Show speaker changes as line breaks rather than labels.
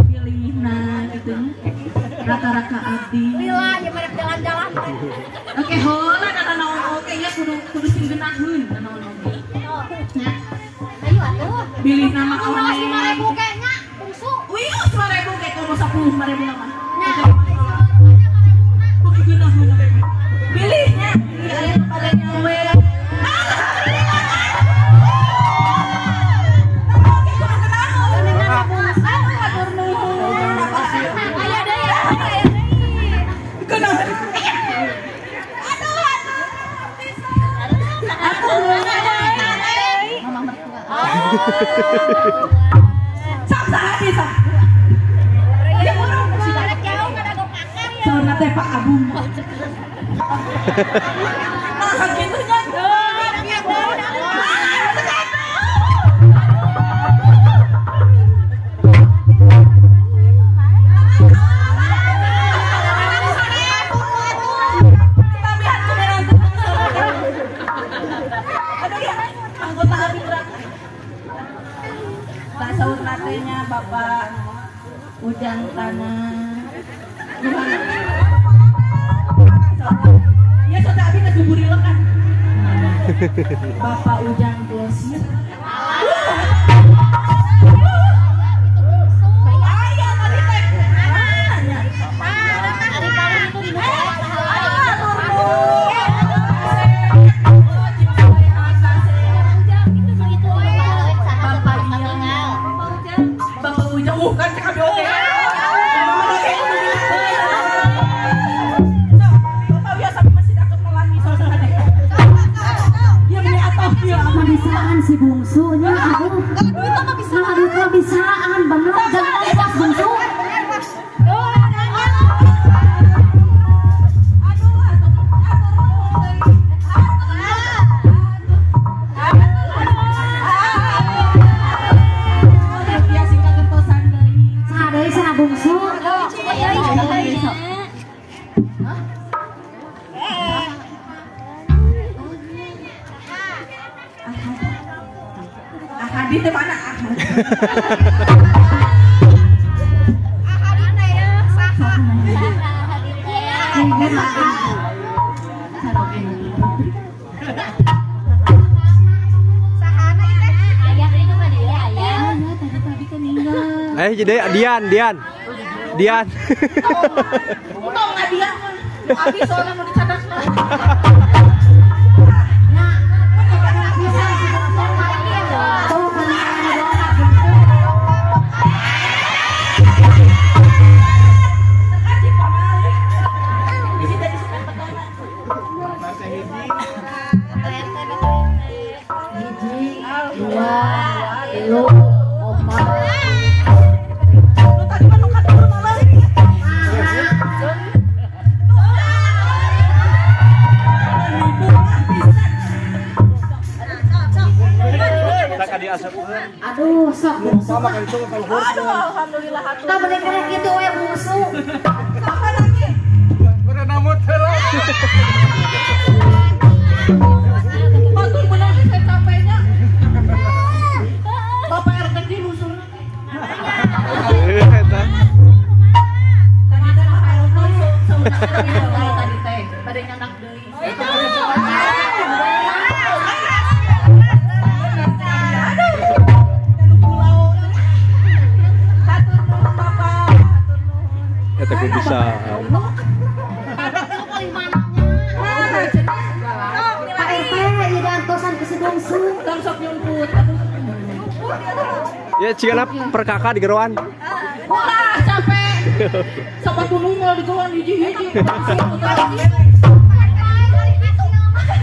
pilihna gitu raka-raka abdi
lila ya mereka jalan-jalan
oke hola kata naon oke ya kudu sing geunaheun naon oke nya
ayo atuh
pilih nama
orang
awalnya
5.000 kayaknya bungsu
wih 5.000 kayak komo 10.000 nama
nya
oke geunaheun pilihnya aya pada nyawe Sampai bisa. Ya orang sudah jauh kada gokakan ya. Sauna teh Pak Agung. Nah, kitu nya. Saur natenya Bapak Ujang Tanah gimana? Ya sudah abis ngeguburi lo kan Bapak Ujang Glosir ayah tadi teh kan cek kabeh oke. Bapak biasa masih dapat melangi suasana deh. Ya beli atuh ya
Kebisaan si bungsunya aduh. Aduh kebisaan bener jangan pas bungsu. Bungsu,
Ahadi teh mana Ahadi?
Ahadi teh ya saha.
Jadi Dian.
Untung nggak dia. Abi soalnya mau dicadas.
aduh sok bungsu.
Aduh alhamdulillah hatuh.
Kita bener-bener gitu we bungsu.
Apa lagi?
Udah namut heula.
Batur bener sih saya capeknya. Bapak RT di musuh.
Eta.
Tadi teh mah kalau tadi teh pada nyandak deui.
Eta ku bisa.
Pak RT ieu gantosan ke si bungsu.
Tong sok nyumput.
Ya cigana perkaka di geroan.
Ulah capek. Sama tulung mau di geroan hiji-hiji.